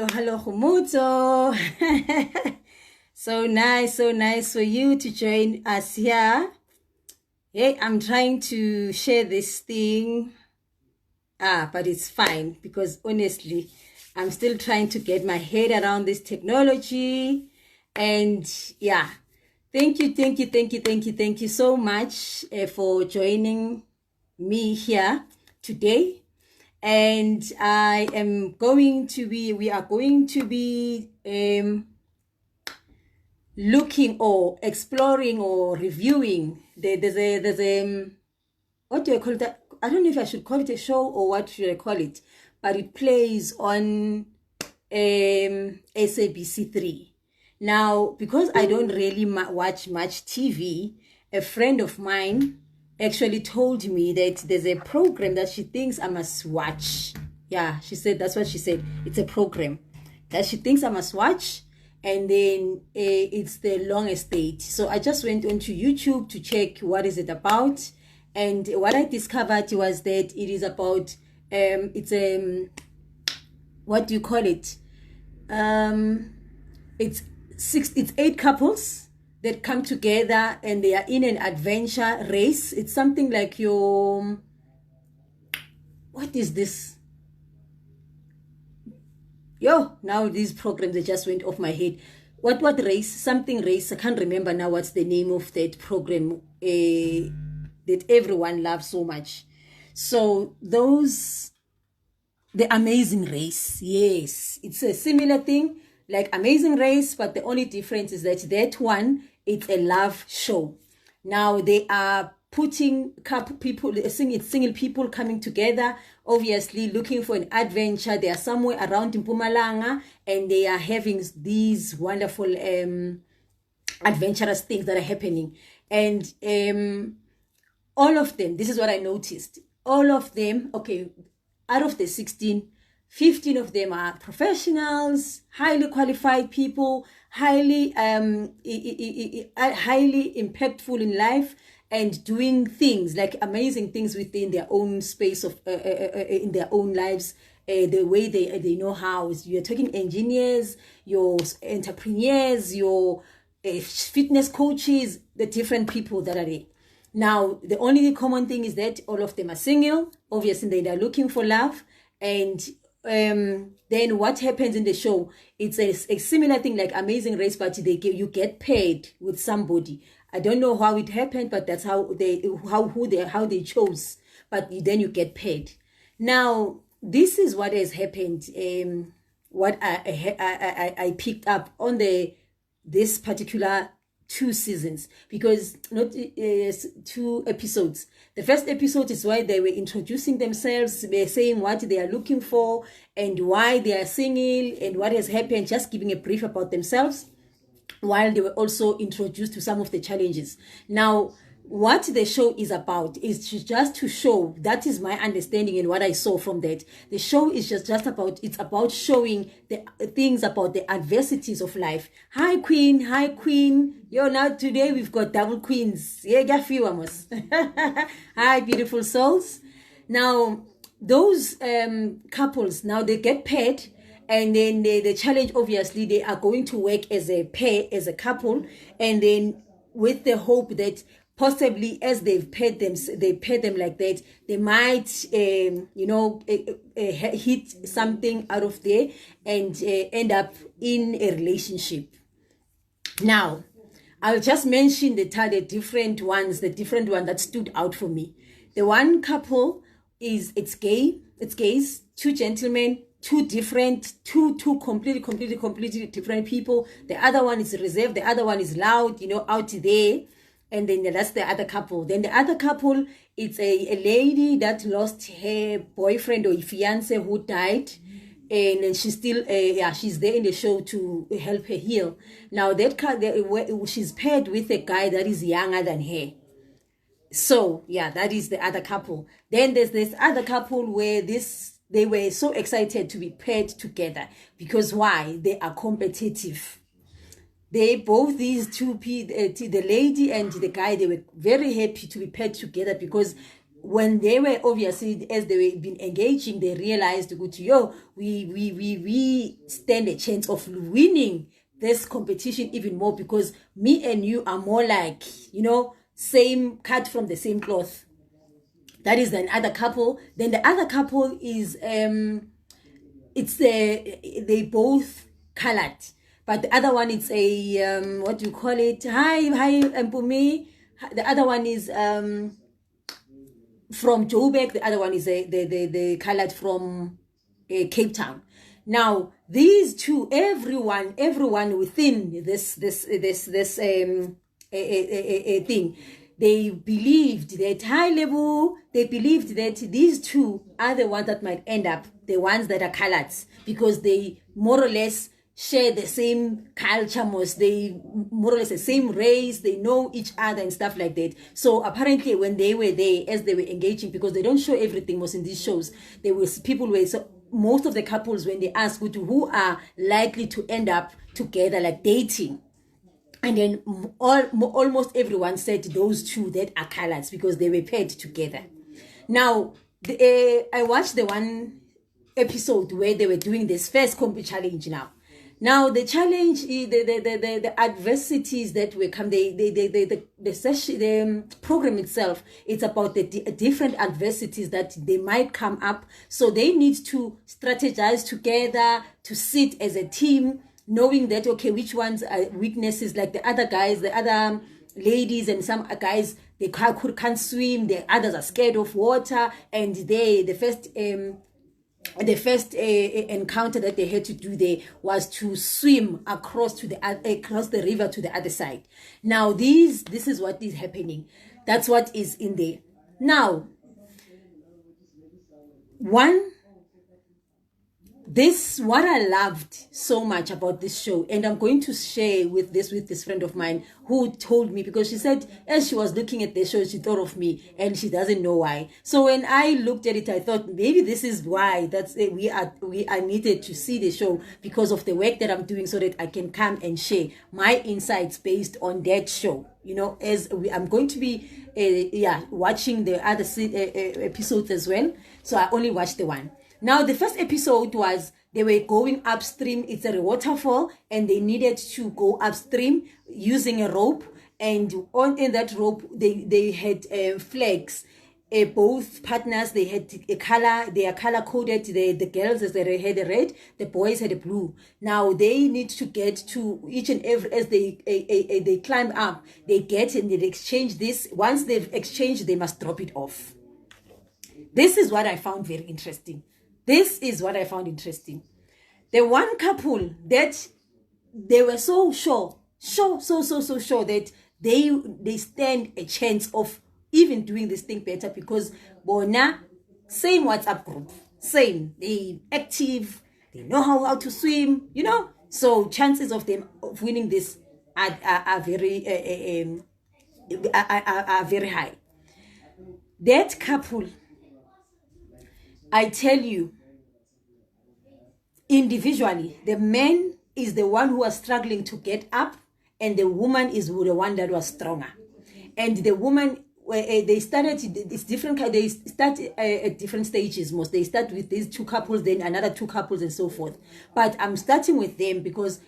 Hello, Khumuzo. So nice for you to join us here. Hey, I'm trying to share this thing, but it's fine because honestly, I'm still trying to get my head around this technology. And yeah, thank you so much for joining me here today. And we are going to be looking or exploring or reviewing there's a what do I call that? I don't know if I should call it a show or what should I call it, but it plays on SABC 3. Now, because I don't really watch much TV, a friend of mine actually told me that there's a program that she thinks I must watch. Yeah, she said, that's what she said. It's a program that she thinks I must watch. And then it's the longest date. So I just went onto YouTube to check what is it about. And what I discovered was that it is about, what do you call it? It's 8 couples that come together and they are in an adventure race. It's something like what is this? Now these programs, they just went off my head. What race? Something race. I can't remember now what's the name of that program that everyone loves so much. So the Amazing Race. Yes, it's a similar thing like Amazing Race, but the only difference is that one, it's a love show. Now they are putting single people coming together, obviously looking for an adventure. They are somewhere around Mpumalanga and they are having these wonderful adventurous things that are happening. And all of them, this is what I noticed, all of them, okay, out of the 16, 15 of them are professionals, highly qualified people, highly impactful in life and doing things like amazing things within their own space of in their own lives, the way they know how. You're talking engineers, your entrepreneurs, your fitness coaches, the different people that are there. Now, the only common thing is that all of them are single. Obviously, they are looking for love. And then what happens in the show, it's a similar thing like Amazing Race, but you get paid with somebody. I don't know how it happened, but that's how they chose. But then you get paid. Now, this is what has happened. What I picked up on this particular 2 seasons, because not 2 episodes. The first episode is why they were introducing themselves, they're saying what they are looking for and why they are single and what has happened, just giving a brief about themselves, while they were also introduced to some of the challenges. Now, what the show is about is just to show, that is my understanding and what I saw from that. The show is just about, it's about showing the things about the adversities of life. Hi Queen, hi Queen. Yo, now today we've got double queens. Yeah, hi beautiful souls. Now those couples, now they get paired, and then the challenge, obviously they are going to work as a pair, as a couple, and then with the hope that possibly as they've paid them like that, they might hit something out of there and end up in a relationship. Now I'll just mention the different ones that stood out for me. The one couple is, it's gays, two gentlemen, two completely different people. The other one is reserved, the other one is loud, out there. And then that's the other couple. Then the other couple, it's a lady that lost her boyfriend or fiance who died, and then she's still she's there in the show to help her heal. Now she's paired with a guy that is younger than her. So yeah, that is the other couple. Then there's this other couple where they were so excited to be paired together because why? They are competitive. They both, these two the lady and the guy, they were very happy to be paired together because when they were, obviously, as they were been engaging, they realized, we stand a chance of winning this competition even more because me and you are more like, same, cut from the same cloth. That is another couple. Then the other couple is they both colored, but the other one is a what do you call it? Hi, Mpumi. The other one is from Joburg. The other one is the colored from Cape Town. Now these two, everyone within this thing, they believed that they believed that these two are the ones that might end up the ones that are colored because they more or less share the same culture, they more or less the same race, they know each other and stuff like that. So apparently when they were there, as they were engaging, because they don't show everything most in these shows, so most of the couples, when they ask who are likely to end up together, like dating, and then almost everyone said those two that are colors because they were paired together. Now I watched the one episode where they were doing this first combi challenge. Now the challenge is the adversities that will come. The session, the program itself, it's about the different adversities that they might come up. So they need to strategize together, to sit as a team, knowing that, okay, which ones are weaknesses, like the other guys, the other ladies, and some guys, they can't swim, the others are scared of water, and the first encounter that they had to do there was to swim across the river to the other side. Now this is what is happening. That's what is in there. Now what I loved so much about this show, and I'm going to share with this friend of mine who told me, because she said as she was looking at the show, she thought of me and she doesn't know why. So when I looked at it, I thought maybe this is why we are needed to see the show, because of the work that I'm doing, so that I can come and share my insights based on that show. As I'm going to be watching the other episodes as well. So I only watched the one. Now, the first episode was they were going upstream. It's a waterfall, and they needed to go upstream using a rope. And in that rope, they had flags. Both partners, they had a color. They are color coded. The girls had a red. The boys had a blue. Now they need to get to each and every, as they climb up. They get and they exchange this. Once they've exchanged, they must drop it off. This is what I found very interesting. The one couple that they were so sure that they stand a chance of even doing this thing better, because Bona, same WhatsApp group, same, they active, they know how to swim, so chances of them of winning this are very are very high. That couple, I tell you, individually, the man is the one who was struggling to get up, and the woman is the one that was stronger. And the woman, they started, it's different, they start at different stages most. They start with these two couples, then another two couples, and so forth. But I'm starting with them because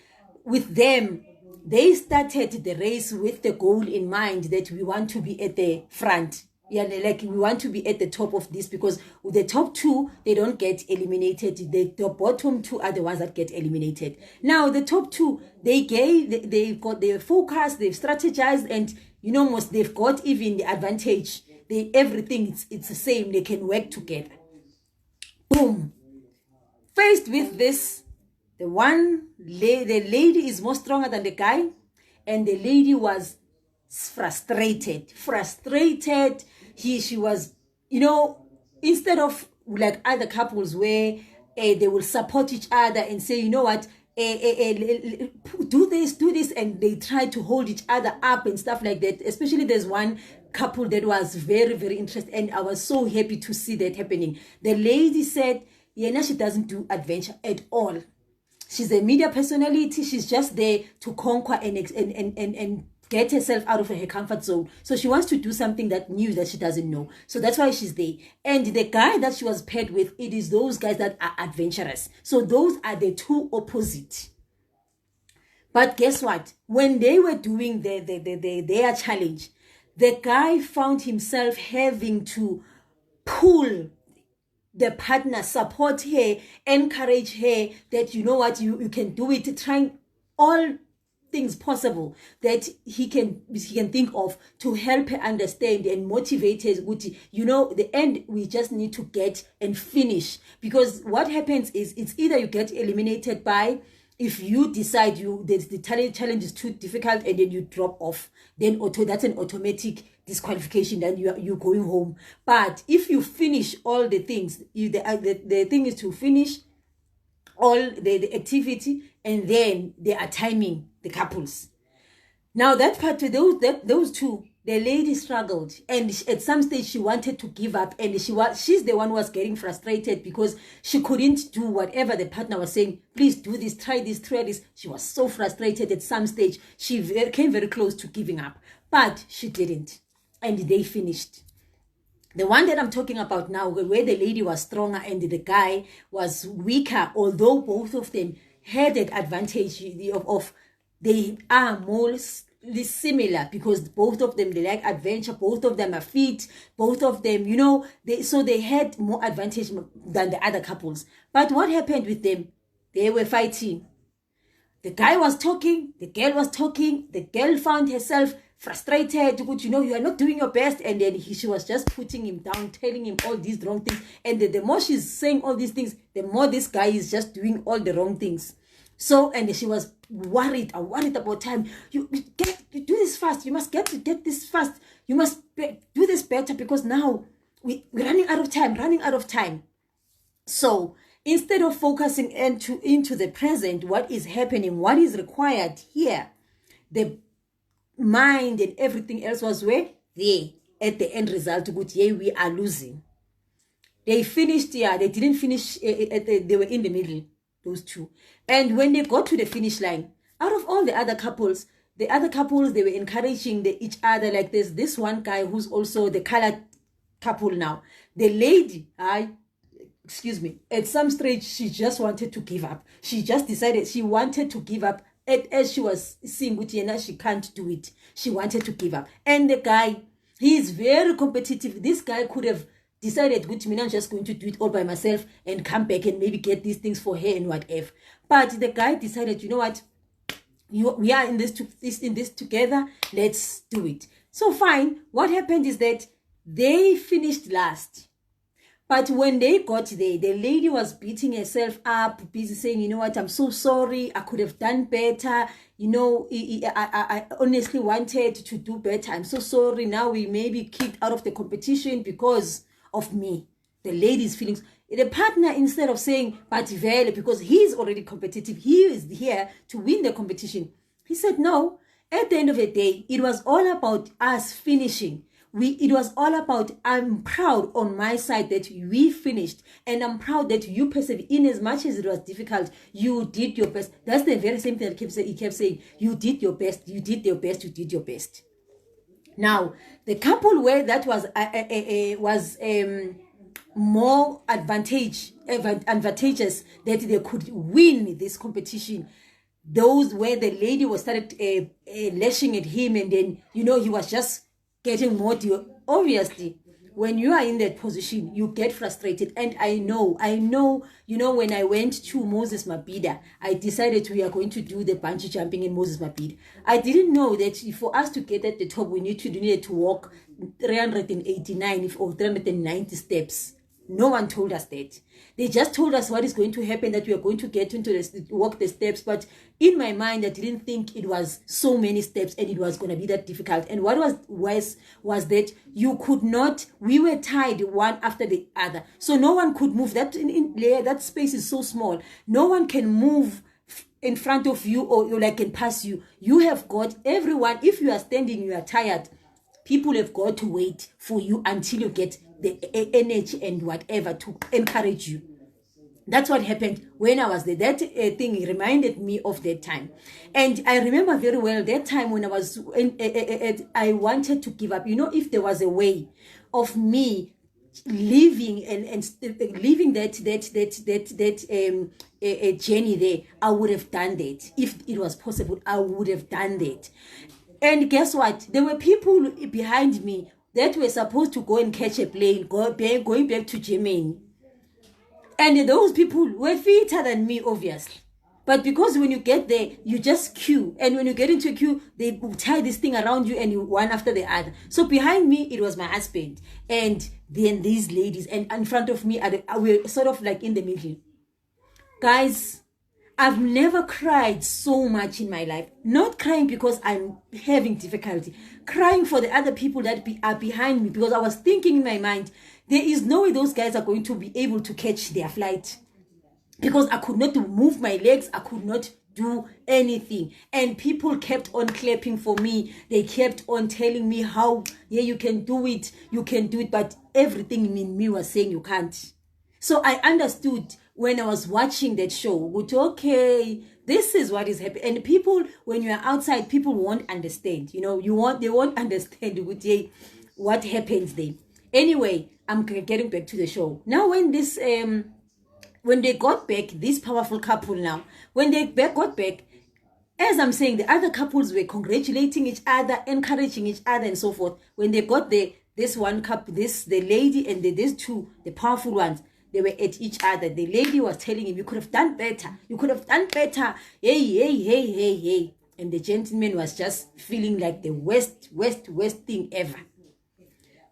with them, they started the race with the goal in mind that we want to be at the front. Yeah, like we want to be at the top of this, because with the top two, they don't get eliminated. The bottom two are the ones that get eliminated. Now, the top two, they've got their focus, they've strategized, and most they've got even the advantage. Everything it's the same. They can work together. Boom. Faced with this, the lady is more stronger than the guy, and the lady was frustrated. She was, instead of like other couples where they will support each other and say, you know what, do this, and they try to hold each other up and stuff like that. Especially there's one couple that was very, very interested, and I was so happy to see that happening. The lady said, she doesn't do adventure at all. She's a media personality. She's just there to conquer and get herself out of her comfort zone. So she wants to do something that new that she doesn't know. So that's why she's there. And the guy that she was paired with, it is those guys that are adventurous. So those are the two opposite. But guess what? When they were doing their challenge, the guy found himself having to pull the partner, support her, encourage her that, you know what, you can do it, trying all things possible that he can think of to help her understand and motivate her. The end, we just need to get and finish. Because what happens is, it's either you get eliminated by, if you decide the challenge is too difficult and then you drop off, then that's an automatic disqualification, then you're going home. But if you finish all the things, the thing is to finish all the activity, and then they are timing the couples. Now that part, those two, the lady struggled, and at some stage she wanted to give up, and she's the one who was getting frustrated because she couldn't do whatever the partner was saying. Please do this, try this, try this. She was so frustrated. At some stage she came very close to giving up, but she didn't, and they finished. The one that I'm talking about now, where the lady was stronger and the guy was weaker, although both of them had that advantage of they are more similar, because both of them, they like adventure, both of them are fit, both of them, so they had more advantage than the other couples. But what happened with them? They were fighting. The guy was talking, the girl was talking, the girl found herself frustrated, you are not doing your best, and then she was just putting him down, telling him all these wrong things, and the more she's saying all these things, the more this guy is just doing all the wrong things. So, and she was worried about time. You do this fast. You must get this fast. You must do this better, because now we're running out of time. So instead of focusing into the present, what is happening, what is required here, the mind and everything else was where? There. At the end result, we are losing. They finished, they didn't finish, they were in the middle, those two. And when they got to the finish line, out of all the other couples, they were encouraging each other. Like there's this one guy who's also the colored couple now. The lady, at some stage, she just wanted to give up. She just decided she wanted to give up. As she was seeing Gutiana, she can't do it. She wanted to give up. And the guy, he is very competitive. This guy could have decided, I'm just going to do it all by myself and come back and maybe get these things for her and whatever. But the guy decided, you know what? We are in this together. Let's do it. So fine. What happened is that they finished last. But when they got there, the lady was beating herself up, busy saying, you know what, I'm so sorry. I could have done better. I honestly wanted to do better. I'm so sorry. Now we may be kicked out of the competition because of me. The lady's feelings. The partner, instead of saying, but vele, because he's already competitive, he is here to win the competition. He said, no, At the end of the day, it was all about us finishing. It was all about, I'm proud on my side that we finished, and I'm proud that you persevered. In as much as it was difficult, you did your best. That's the very same thing that he kept saying. You did your best, you did your best, you did your best. Now, the couple where that was more advantageous that they could win this competition. Those where the lady was started lashing at him, and then he was just getting more. Obviously, when you are in that position, you get frustrated. And I know, when I went to Moses Mabhida, I decided we are going to do the bungee jumping in Moses Mabhida. I didn't know that for us to get at the top, we needed to walk 389 or 390 steps. No one told us that. They just told us what is going to happen, that we are going to get walk the steps. But in my mind, I didn't think it was so many steps and it was going to be that difficult. And what was worse was that you could not, we were tied one after the other. So no one could move. That space is so small. No one can move in front of you or can pass you. You have got everyone. If you are standing, you are tired. People have got to wait for you until you get the energy and whatever to encourage you. That's what happened when I was there. That thing reminded me of that time. And I remember very well that time when I was, I wanted to give up. If there was a way of me living and living that journey there, I would have done that. If it was possible, I would have done that. And guess what? There were people behind me that were supposed to go and catch a plane, going back to Germany. And those people were fitter than me, obviously. But because when you get there, you just queue. And when you get into a queue, they tie this thing around you and you one after the other. So behind me, it was my husband. And then these ladies. And in front of me, we were sort of like in the middle. Guys, I've never cried so much in my life. Not crying because I'm having difficulty. Crying for the other people that are behind me. Because I was thinking in my mind, there is no way those guys are going to be able to catch their flight. Because I could not move my legs. I could not do anything. And people kept on clapping for me. They kept on telling me how, yeah, you can do it. You can do it. But everything in me was saying you can't. So I understood when I was watching that show, okay, this is what is happening. And people, when you are outside, people won't understand. They won't understand what happens there. Anyway, I'm getting back to the show. Now when they got back, this powerful couple now, when they got back, as I'm saying, the other couples were congratulating each other, encouraging each other and so forth. When they got there, this one couple, the lady and these two, the powerful ones, they were at each other. The lady was telling him, you could have done better. You could have done better. Hey. And the gentleman was just feeling like the worst thing ever.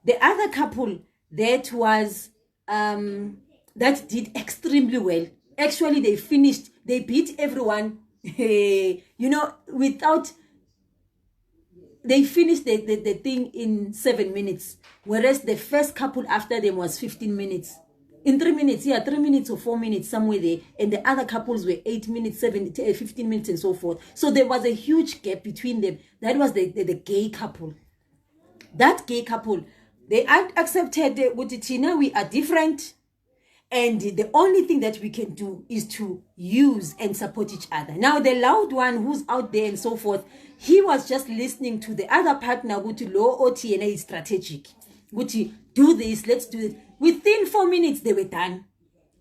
The other couple that was, that did extremely well. Actually, they beat everyone, they finished the thing in 7 minutes. Whereas the first couple after them was 15 minutes. In 3 minutes, 3 minutes or 4 minutes, somewhere there. And the other couples were 8 minutes, 15 minutes and so forth. So there was a huge gap between them. That was the gay couple. That gay couple, they accepted with Tina, we are different. And the only thing that we can do is to use and support each other. Now, the loud one who's out there and so forth, he was just listening to the other partner, which low OTNA is strategic. Which do this, let's do it. Within 4 minutes, they were done.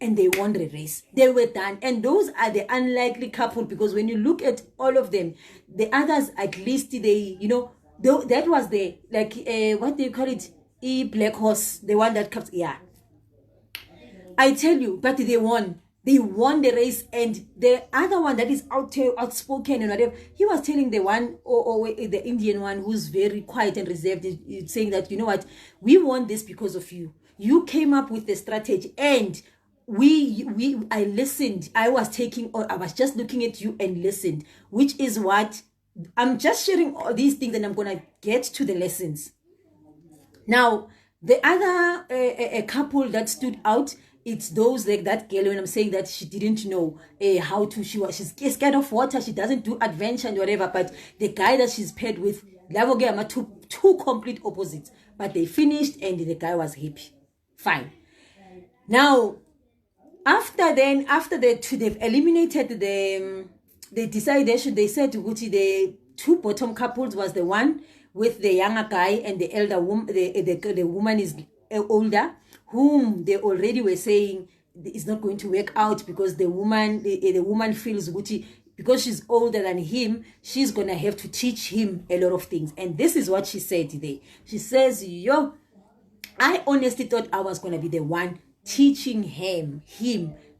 And they won the race. They were done. And those are the unlikely couple, because when you look at all of them, the others, at least they, that was the, what do you call it? Black horse, the one that comes, yeah. I tell you, but they won. They won the race. And the other one that is outspoken and whatever, he was telling the one, or the Indian one who's very quiet and reserved, saying that, you know what, we won this because of you. You came up with the strategy, and I listened. I was just looking at you and listened, which is what I'm just sharing all these things, and I'm going to get to the lessons. Now, The other a couple that stood out, it's those like that girl, when I'm saying that she didn't know how to, she's scared of water, she doesn't do adventure and whatever, but the guy that she's paired with, two complete opposites, but they finished and the guy was happy. Fine. Now, after they've eliminated they decided they said Gucci, the two bottom couples was the one with the younger guy and the elder woman. The woman is older, whom they already were saying is not going to work out because the woman feels Gucci, because she's older than him, she's gonna have to teach him a lot of things. And this is what she said today. She says, yo, I honestly thought I was gonna be the one teaching him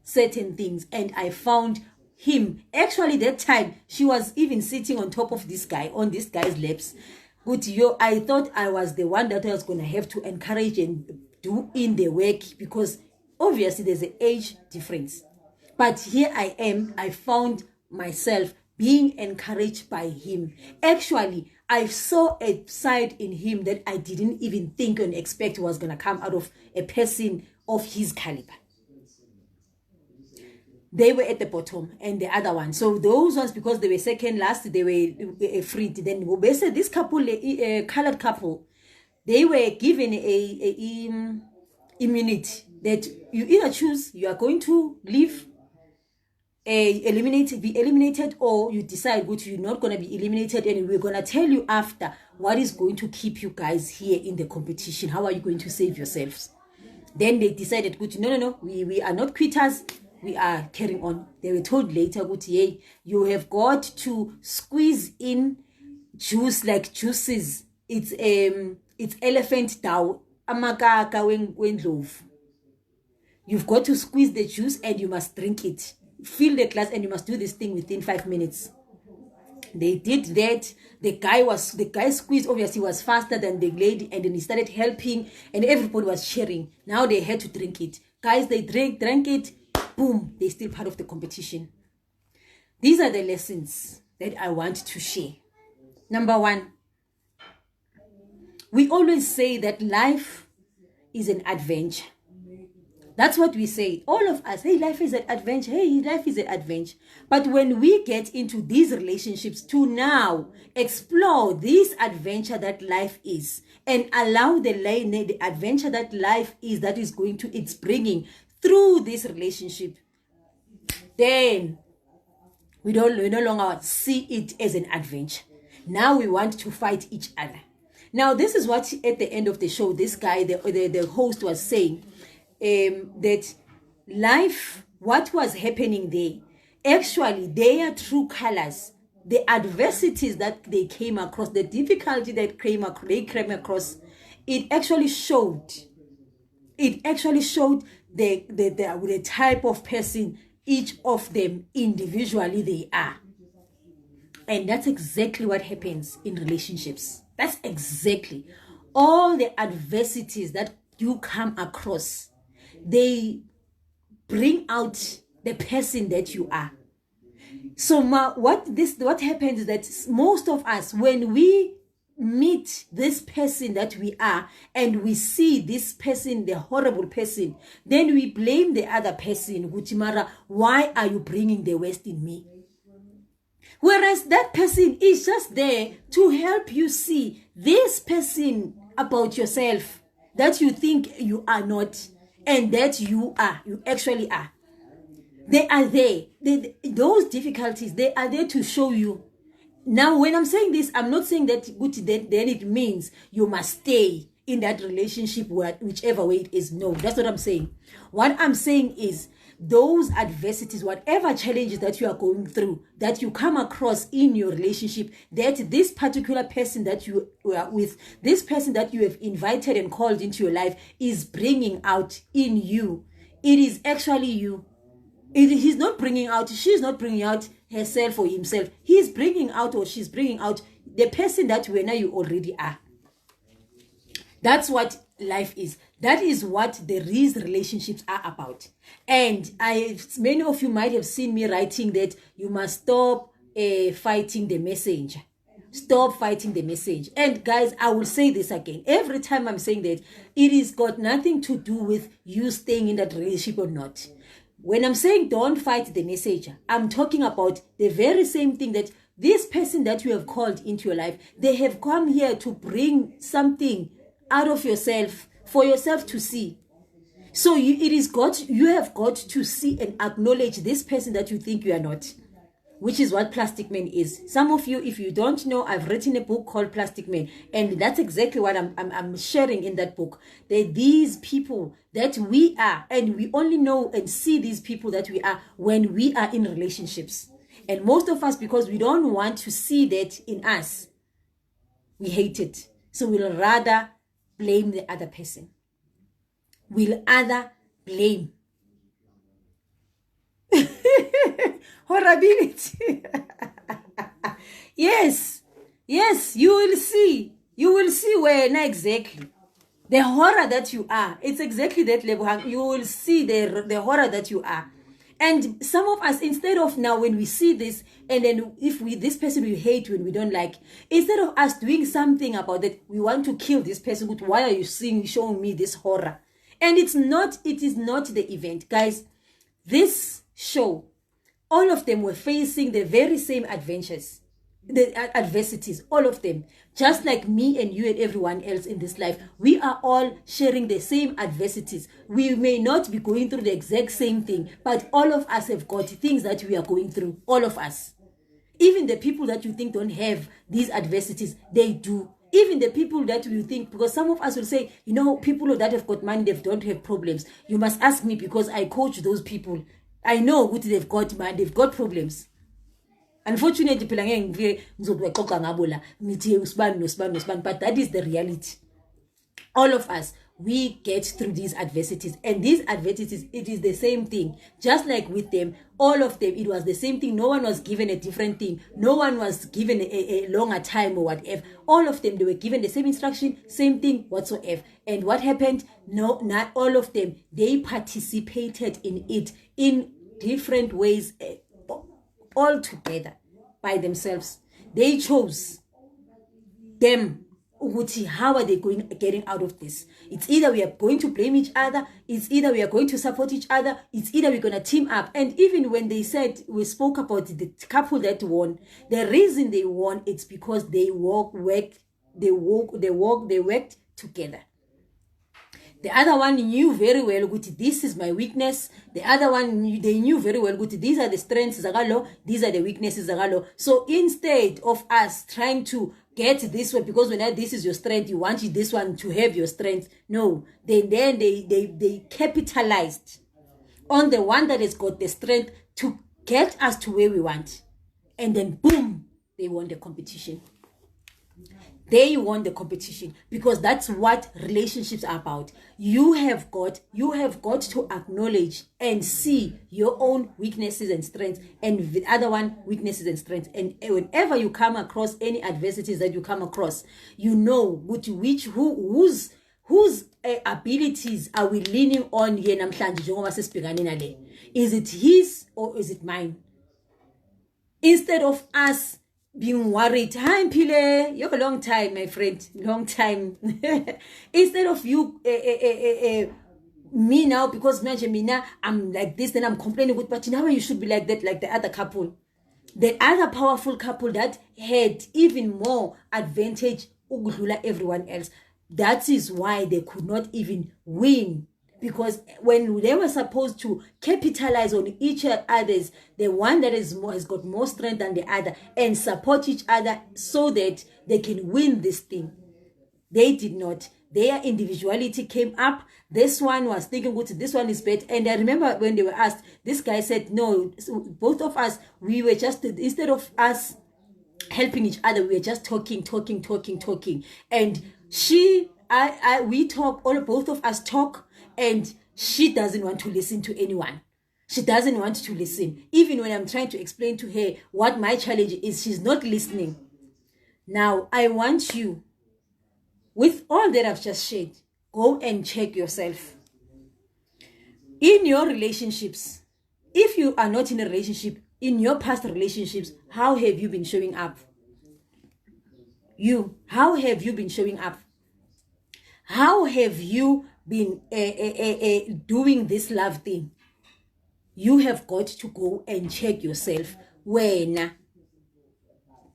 certain things, and I found him, actually that time she was even sitting on top of this guy, on this guy's laps. But I thought I was the one that I was going to have to encourage and do in the work, because obviously there's an age difference. But here I am, I found myself being encouraged by him. Actually, I saw a side in him that I didn't even think and expect was going to come out of a person of his caliber. They were at the bottom, and the other one. So those ones, because they were second last, they were freed. Then basically this couple, colored couple, they were given a immunity that you either choose, you are going to leave, be eliminated, or you decide good, you're not going to be eliminated, and we're going to tell you after what is going to keep you guys here in the competition. How are you going to save yourselves? Then they decided, good, no, we are not quitters. We are carrying on. They were told later, good, hey, you have got to squeeze in juice like juices. It's elephant down. Amakaka wendlovu. You've got to squeeze the juice and you must drink it. Fill the glass and you must do this thing within 5 minutes. They did that. The guy squeezed, obviously was faster than the lady, and then he started helping and everybody was cheering. Now they had to drink it. Guys, they drank it. Boom, they're still part of the competition. These are the lessons that I want to share. Number one, we always say that life is an adventure. That's what we say. All of us, hey, life is an adventure. Hey, life is an adventure. But when we get into these relationships to now explore this adventure that life is, and allow the adventure that life is, that is going to, it's bringing through this relationship, then we no longer see it as an adventure. Now we want to fight each other. Now this is what at the end of the show, this guy, the host, was saying, that life, what was happening there, actually their true colors, the adversities that they came across, the difficulty that they came across, it actually showed the type of person each of them individually they are. And that's exactly what happens in relationships. That's exactly all the adversities that you come across. They bring out the person that you are. So what happens is that most of us, when we meet this person that we are and we see this person, the horrible person, then we blame the other person. Gutimara, why are you bringing the worst in me? Whereas that person is just there to help you see this person about yourself that you think you are not, and that you actually are. They are there. Those difficulties, they are there to show you. Now, when I'm saying this, I'm not saying that then it means you must stay in that relationship, whichever way it is. No, that's what I'm saying. What I'm saying is those adversities, whatever challenges that you are going through, that you come across in your relationship, that this particular person that you are with, this person that you have invited and called into your life is bringing out in you. It is actually you. He's not bringing out, she's not bringing out herself or himself. He's bringing out, or she's bringing out, the person that you already are. That's what life is. That is what these relationships are about. And many of you might have seen me writing that you must stop fighting the messenger. Stop fighting the message. And guys, I will say this again. Every time I'm saying that, it is got nothing to do with you staying in that relationship or not. When I'm saying don't fight the message, I'm talking about the very same thing that this person that you have called into your life, they have come here to bring something out of yourself for yourself to see. So you have got to see and acknowledge this person that you think you are not, which is what Plastic Man is. Some of you, if you don't know, I've written a book called Plastic Man, and that's exactly what I'm sharing in that book. That these people that we are, and we only know and see these people that we are when we are in relationships. And most of us, because we don't want to see that in us, we hate it. So we'll rather blame the other person. We'll rather blame. Horribility. Yes, you will see where now exactly the horror that you are. It's exactly that level. You will see the horror that you are. And some of us, instead of now when we see this, and then this person we hate, when we don't like, instead of us doing something about that, we want to kill this person. But why are you showing me this horror? And it is not the event, guys. This show, all of them were facing the very same adventures, the adversities, all of them. Just like me and you and everyone else in this life, we are all sharing the same adversities. We may not be going through the exact same thing, but all of us have got things that we are going through, all of us. Even the people that you think don't have these adversities, they do. Even the people that you think, because some of us will say, people that have got money, they don't have problems. You must ask me because I coach those people. I know what they've got, man. They've got problems. Unfortunately, but that is the reality. All of us, we get through these adversities, and these adversities, it is the same thing. Just like with them, all of them, it was the same thing. No one was given a different thing. No one was given a longer time or whatever. All of them, they were given the same instruction, same thing whatsoever. And what happened? No, not all of them. They participated in it in different ways, all together by themselves. They chose them. How are they getting out of this? It's either we are going to blame each other, it's either we are going to support each other, it's either we're going to team up. And even when we spoke about the couple that won, the reason they won, it's because they worked together. The other one knew very well, this is my weakness. The other one, they knew very well, these are the strengths, these are the weaknesses. So instead of us trying to get this one, because when this is your strength, you want this one to have your strength. No, then they capitalized on the one that has got the strength to get us to where we want. And then boom, they won the competition. They won the competition, because that's what relationships are about. You have got to acknowledge and see your own weaknesses and strengths, and the other one weaknesses and strengths. And whenever you come across any adversities that you come across, you know whose abilities are we leaning on here namhlanje. Is it his or is it mine? Instead of us being worried, hi Mpile, you have a long time, my friend, long time. Instead of you, me now, because me now, I'm like this, then I'm complaining with, but now you should be like that, like the other couple. The other powerful couple that had even more advantage ukudlula everyone else. That is why they could not even win. Because when they were supposed to capitalize on each other's, the one that has got more strength than the other, and support each other so that they can win this thing, they did not. Their individuality came up. This one was thinking, this one is better. And I remember when they were asked, this guy said, no, both of us, we were just, instead of us helping each other, we were just talking. And we talk, both of us talk. And she doesn't want to listen to anyone. She doesn't want to listen. Even when I'm trying to explain to her what my challenge is, she's not listening. Now, I want you, with all that I've just shared, go and check yourself. In your relationships, if you are not in a relationship, in your past relationships, how have you been showing up? How have you been showing up? How have you been doing this love thing? You have got to go and check yourself. When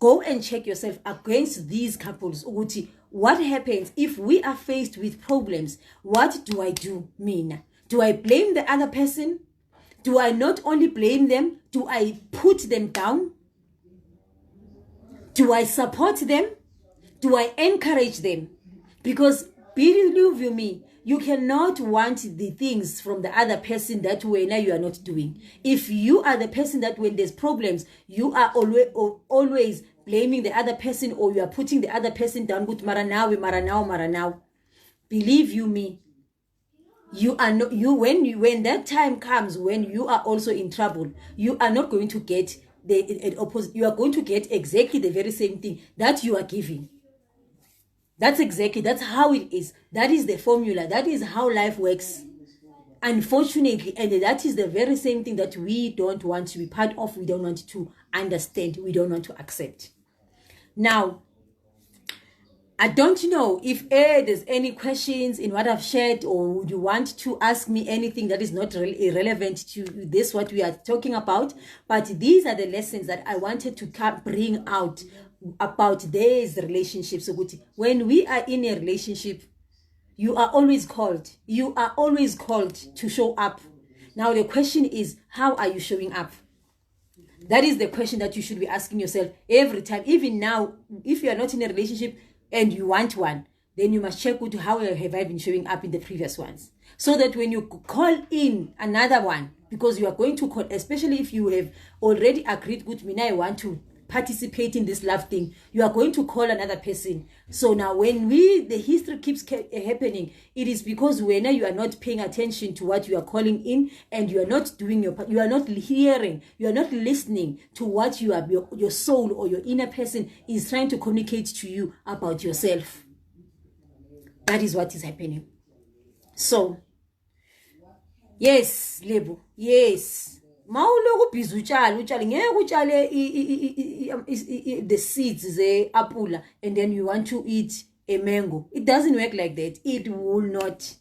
go and check yourself against these couples. What happens if we are faced with problems? What do I do, Mina? Do I blame the other person? Do I not only blame them? Do I put them down? Do I support them? Do I encourage them? Because believe me, you cannot want the things from the other person that way now you are not doing. If you are the person that when there's problems, you are always blaming the other person, or you are putting the other person down with maranaw. Believe you me, you are not, when that time comes when you are also in trouble, you are not going to get the opposite. You are going to get exactly the very same thing that you are giving. That's how it is. That is the formula. That is how life works. Unfortunately, and that is the very same thing that we don't want to be part of. We don't want to understand. We don't want to accept. Now, I don't know if there's any questions in what I've shared, or would you want to ask me anything that is not irrelevant to this, what we are talking about. But these are the lessons that I wanted to bring out about these relationships. So when we are in a relationship, you are always called to show up. Now the question is, how are you showing up? That is the question that you should be asking yourself every time. Even now, if you are not in a relationship and you want one, then you must check with how have I been showing up in the previous ones, so that when you call in another one, because you are going to call, especially if you have already agreed with me, now I want to participate in this love thing, you are going to call another person. So now when the history keeps happening, it is because when you are not paying attention to what you are calling in, and you are not doing your part, you are not hearing, you are not listening to what your soul or your inner person is trying to communicate to you about yourself. That is what is happening. So yes, Lebo, yes, mawuloku busy utshale ngeke utshale the seeds ze-apula and then you want to eat a mango. It doesn't work like that. It will not.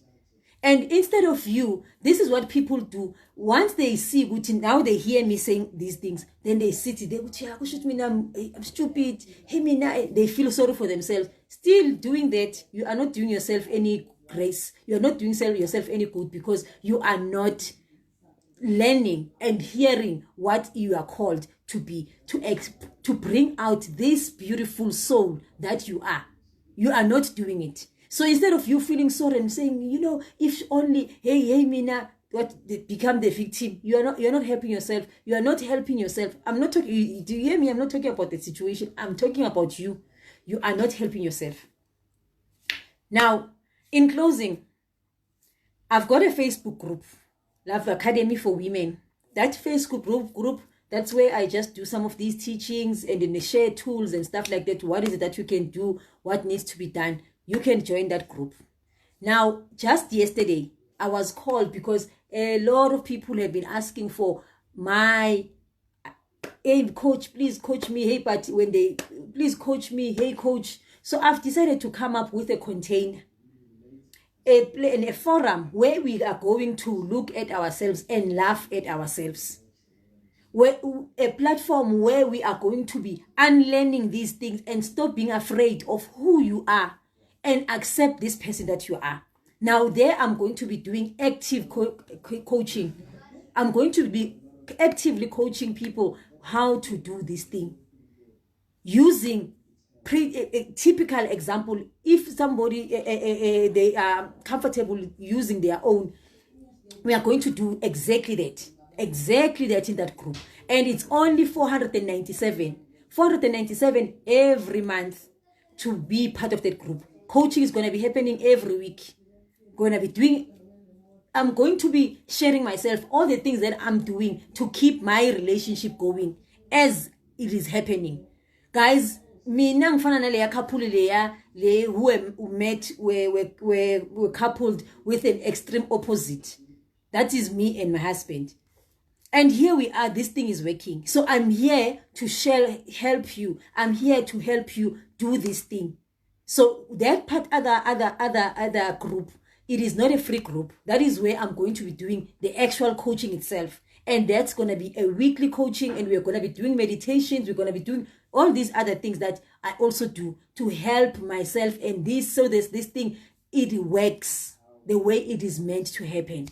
And instead of you, this is what people do. Once they see, now they hear me saying these things, then they sit, I'm stupid. They feel sorry for themselves. Still doing that, you are not doing yourself any grace. You are not doing yourself any good, because you are not learning and hearing what you are called to be, to bring out this beautiful soul that you are. You are not doing it. So instead of you feeling sorry and saying, if only, hey, Mina, become the victim, you're not helping yourself. You are not helping yourself. I'm not talking. Do you hear me? I'm not talking about the situation. I'm talking about you. You are not helping yourself. Now, in closing, I've got a Facebook group, Love Academy for Women. That Facebook group, that's where I just do some of these teachings and then share tools and stuff like that. What is it that you can do? What needs to be done? You can join that group. Now, just yesterday, I was called because a lot of people have been asking for my, hey, coach, please coach me. Hey, but please coach me. Hey, coach. So I've decided to come up with a container, a forum where we are going to look at ourselves and laugh at ourselves. A platform where we are going to be unlearning these things and stop being afraid of who you are and accept this person that you are. Now there I'm going to be doing active coaching. I'm going to be actively coaching people how to do this thing using a typical example. If somebody they are comfortable using their own, we are going to do exactly that in that group. And it's only 497 every month to be part of that group. Coaching is going to be happening every week. I'm going to be sharing myself, all the things that I'm doing to keep my relationship going as it is happening. Guys, mina ngifana naleya couple leya who met were coupled with an extreme opposite. That is me and my husband. And here we are, this thing is working. So I'm here to help you. I'm here to help you do this thing. So that part, other group, it is not a free group. That is where I'm going to be doing the actual coaching itself. And that's going to be a weekly coaching, and we're going to be doing meditations. We're going to be doing all these other things that I also do to help myself. And this thing, it works the way it is meant to happen.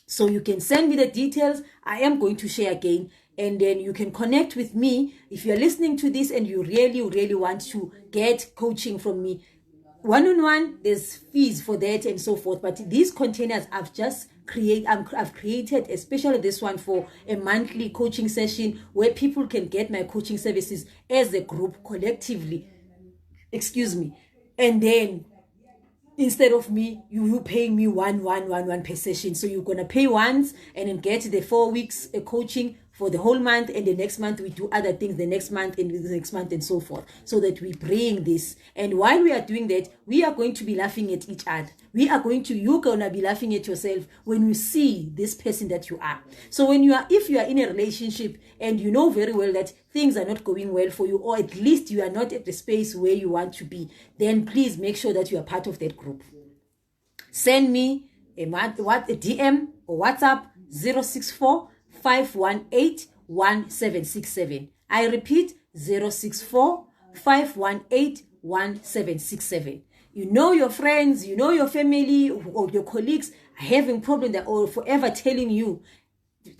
So you can send me the details. I am going to share again, and then you can connect with me. If you're listening to this and you really want to get coaching from me, one-on-one, there's fees for that and so forth. But these containers I've created, especially this one, for a monthly coaching session where people can get my coaching services as a group collectively. And then instead of me, you paying me one per session. So you're gonna pay once and then get the 4 weeks coaching for the whole month, and the next month we do other things, the next month and the next month and so forth, so that we bring this. And while we are doing that, we are going to be laughing at each other. You're gonna be laughing at yourself when you see this person that you are. So if you are in a relationship and you know very well that things are not going well for you, or at least you are not at the space where you want to be, then please make sure that you are part of that group. Send me a DM or WhatsApp 064 518 1767. I repeat, 064 518 1767. You know your friends, you know your family or your colleagues are having problems that are forever telling you,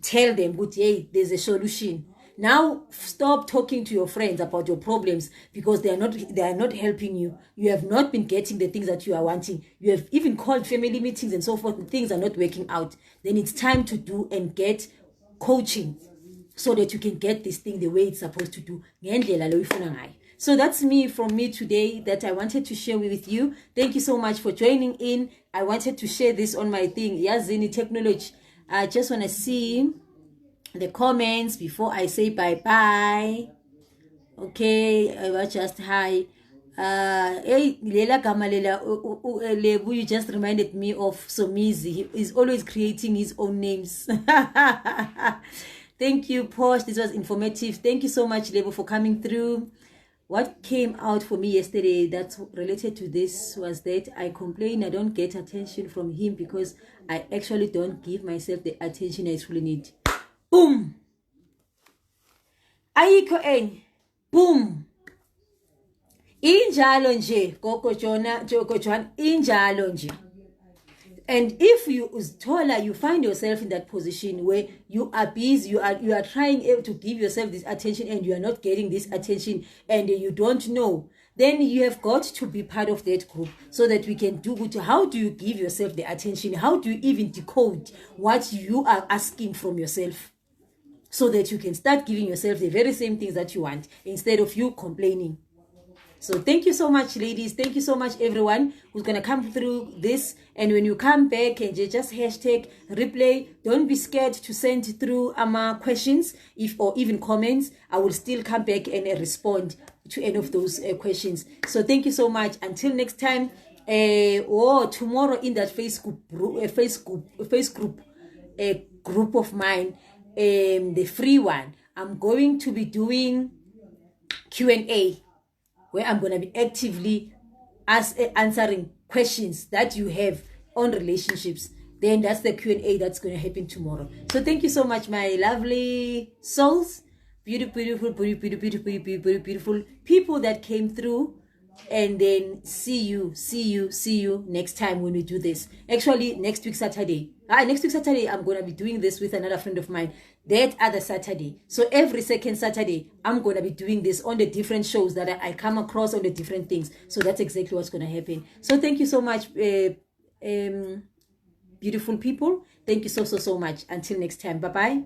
tell them, but hey, there's a solution. Now stop talking to your friends about your problems, because they are not helping you. You have not been getting the things that you are wanting. You have even called family meetings and so forth, and things are not working out. Then it's time to do and get coaching, so that you can get this thing the way it's supposed to do. So that's from me today, that I wanted to share with you. Thank you so much for joining in. I wanted to share this on my thing, Yazini Technology. I just want to see the comments before I say bye. Okay, I was just hi. Hey, Lela Gamalela, Lebu, you just reminded me of Somizi. He is always creating his own names. Thank you, Posh. This was informative. Thank you so much, Lebu, for coming through. What came out for me yesterday that's related to this was that I complain I don't get attention from him because I actually don't give myself the attention I truly need. Boom! Ayikho enye. Boom! Injalo nje, Gogo Joan, injalo nje. And if you find yourself in that position where you are busy, you are trying to give yourself this attention and you are not getting this attention and you don't know, then you have got to be part of that group so that we can do good. How do you give yourself the attention? How do you even decode what you are asking from yourself, so that you can start giving yourself the very same things that you want instead of you complaining? So thank you so much, ladies. Thank you so much, everyone who's going to come through this. And when you come back, and just hashtag replay, don't be scared to send through questions or even comments. I will still come back and respond to any of those questions. So thank you so much. Until next time, tomorrow in that group of mine, the free one, I'm going to be doing Q&A, where I'm going to be actively answering questions that you have on relationships. Then that's the Q&A that's going to happen tomorrow. So thank you so much, my lovely souls, beautiful people that came through. And then see you next time when we do this. Actually, next week Saturday, I'm going to be doing this with another friend of mine that other Saturday. So every second Saturday, I'm going to be doing this on the different shows that I come across on the different things. So that's exactly what's going to happen. So thank you so much, beautiful people. Thank you so much. Until next time. Bye-bye.